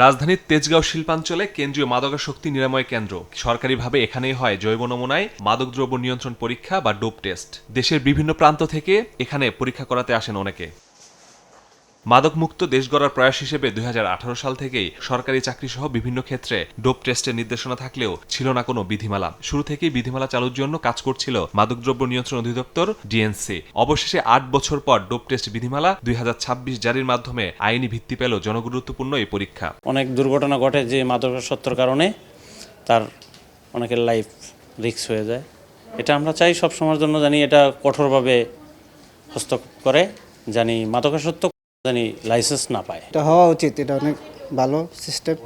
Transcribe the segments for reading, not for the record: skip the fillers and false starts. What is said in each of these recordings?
রাজধানীর তেজগাঁও শিল্পাঞ্চলে কেন্দ্রীয় মাদকাসক্তি নিরাময় কেন্দ্র। সরকারিভাবে এখানেই হয় জৈব নমুনায় মাদকদ্রব্য নিয়ন্ত্রণ পরীক্ষা বা ডোপ টেস্ট। দেশের বিভিন্ন প্রান্ত থেকে এখানে পরীক্ষা করাতে আসেন অনেকে। মাদকমুক্ত দেশ গড়ার প্রয়াস হিসেবে ২০১৮ সাল থেকেই সরকারি চাকরিসহ বিভিন্ন ক্ষেত্রে ডোপ টেস্টের নির্দেশনা থাকলেও ছিল না কোনো বিধিমালা। শুরু থেকেই বিধিমালা চালুর জন্য কাজ করছিল মাদকদ্রব্য নিয়ন্ত্রণ অধিদপ্তর ডিএনসি। অবশেষে ৮ বছর পর ডোপ টেস্ট বিধিমালা ২০২৬ জারির মাধ্যমে আইনি ভিত্তি পেল জনগুরুত্বপূর্ণ এই পরীক্ষা। অনেক দুর্ঘটনা ঘটে যে মাদকাসক্তর কারণে তার অনেকের লাইফ রিস্ক হয়ে যায়। এটা আমরা চাই সব সময়ের জন্য জানি এটা কঠোরভাবে হস্তক্ষেপ করে, জানি মাদকাসক্ত জানি লাইসেন্স না পায়। এটা হওয়া উচিত, এটা অনেক ভালো সিস্টেম।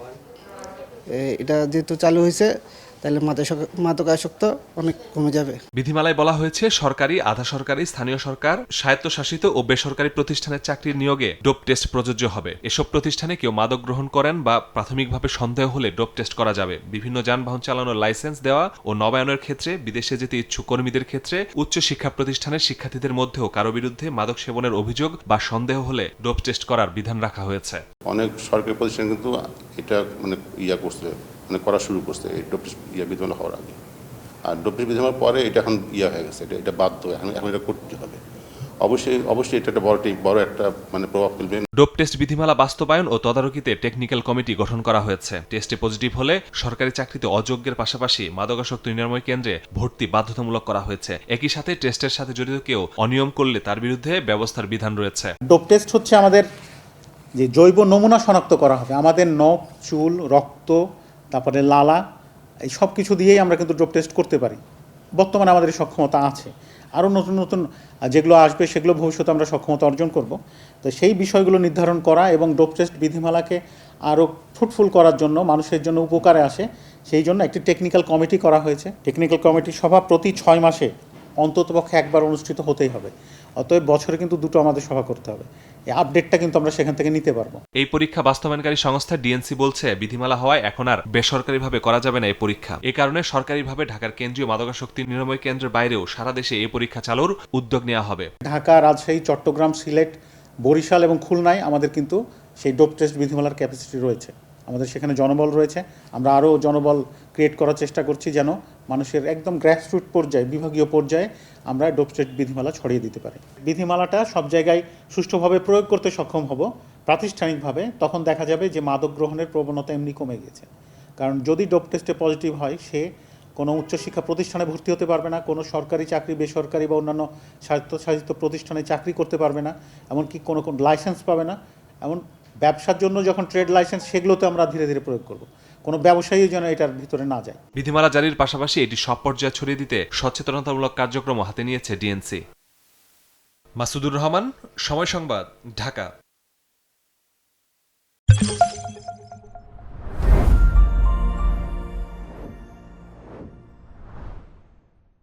এটা যেহেতু চালু হয়েছে তাহলে মাদকাসক্ত অনেক কমে যাবে। বিধিমালায় বলা হয়েছে সরকারি, আধা সরকারি, স্থানীয় সরকার, স্বায়ত্তশাসিত ও বেসরকারি প্রতিষ্ঠানের চাকরির নিয়োগে ডোপ টেস্ট প্রযোজ্য হবে। এসব প্রতিষ্ঠানে কেউ মাদক গ্রহণ করেন বা প্রাথমিকভাবে সন্দেহ হলে ডোপ টেস্ট করা যাবে। বিভিন্ন যানবাহন চালানোর লাইসেন্স দেওয়া ও নবায়নের ক্ষেত্রে, বিদেশে যেতে ইচ্ছুক কর্মীদের ক্ষেত্রে, উচ্চ শিক্ষা প্রতিষ্ঠানের শিক্ষার্থীদের মধ্যেও কারো বিরুদ্ধে মাদক সেবনের অভিযোগ বা সন্দেহ হলে ডোপ টেস্ট করার বিধান রাখা হয়েছে। অনেক সরকারি প্রতিষ্ঠান কিন্তু এটা করছে, করা শুরু করছে এই ডোপ টেস্ট বিধান হওয়ার আগে। আর ডোপ টেস্ট বিধান হওয়ার পরে এটা এখন হয়ে গেছে, এটা বাধ্য, এখন এটা করতে হবে। অবশ্যই এটা একটা বড় একটা প্রভাব ফেলবে। ডোপ টেস্ট বিধিমালা বাস্তবায়ন ও তদারকিতে টেকনিক্যাল কমিটি গঠন করা হয়েছে। টেস্টে পজিটিভ হলে সরকারি চাকরিতে অযোগ্যের পাশাপাশি মাদকাসক্তি নিরাময় কেন্দ্রে ভর্তি বাধ্যতামূলক করা হয়েছে। একই সাথে টেস্টের সাথে জড়িত কেউ অনিয়ম করলে তার বিরুদ্ধে ব্যবস্থার বিধান রয়েছে। ডোপ টেস্ট হচ্ছে আমাদের যে জৈব নমুনা শনাক্ত করা হবে, আমাদের নখ, চুল, রক্ত, তারপরে লালা, এই সব কিছু দিয়েই আমরা কিন্তু ডোপ টেস্ট করতে পারি। বর্তমানে আমাদের এই সক্ষমতা আছে। আরও নতুন নতুন যেগুলো আসবে সেগুলো ভবিষ্যতে আমরা সক্ষমতা অর্জন করব। তো সেই বিষয়গুলো নির্ধারণ করা এবং ডোপ টেস্ট বিধিমালাকে আরও ফ্রুটফুল করার জন্য, মানুষের জন্য উপকারে আসে, সেই জন্য একটি টেকনিক্যাল কমিটি করা হয়েছে। টেকনিক্যাল কমিটির সভা প্রতি 6 মাসে অন্ততপক্ষে একবার অনুষ্ঠিত হতেই হবে। অতএব বছরে কিন্তু 2টো আমাদের সভা করতে হবে। এই আপডেটটা কিন্তু আমরা সেখান থেকে নিতে পারবো। এই পরীক্ষা বাস্তবায়নকারী সংস্থা ডিএনসি বলছে বিধিমালা হওয়ায় এখন আর বেসরকারিভাবে করা যাবে না এই পরীক্ষা। এ কারণে সরকারিভাবে ঢাকার কেন্দ্রীয় মাদকাসক্তি নিরাময় কেন্দ্রের বাইরেও সারা দেশে এই পরীক্ষা চালুর উদ্যোগ নেওয়া হবে। ঢাকা, রাজশাহী, চট্টগ্রাম, সিলেট, বরিশাল এবং খুলনায় আমাদের কিন্তু সেই ডোপ টেস্ট বিধিমালার ক্যাপাসিটি রয়েছে। আমাদের সেখানে জনবল রয়েছে। আমরা আরও জনবল ক্রিয়েট করার চেষ্টা করছি যেন মানুষের একদম গ্রাসরুট পর্যায়ে, বিভাগীয় পর্যায়ে আমরা ডোপ টেস্ট বিধিমালা ছড়িয়ে দিতে পারি। বিধিমালাটা সব জায়গায় সুষ্ঠুভাবে প্রয়োগ করতে সক্ষম হব প্রাতিষ্ঠানিকভাবে, তখন দেখা যাবে যে মাদক গ্রহণের প্রবণতা এমনি কমে গেছে। কারণ যদি ডোপ টেস্টে পজিটিভ হয়, সে কোনো উচ্চশিক্ষা প্রতিষ্ঠানে ভর্তি হতে পারবে না, কোনো সরকারি চাকরি, বেসরকারি বা অন্যান্য স্বায়ত্তশাসিত প্রতিষ্ঠানে চাকরি করতে পারবে না, এমনকি কোনো লাইসেন্স পাবে না। এমন ব্যবসার জন্য যখন ট্রেড লাইসেন্স, সেগুলোতে আমরা ধীরে ধীরে প্রয়োগ করব। কোনো ব্যবসায়ী যেন এটার ভিতরে না যায়। বিধিমালা জারির পাশাপাশি এটি সব পর্যায়ে ছড়িয়ে দিতে সচেতনতামূলক কার্যক্রম হাতে নিয়েছে ডিএনসি। মাসুদুর রহমান, সময় সংবাদ, ঢাকা।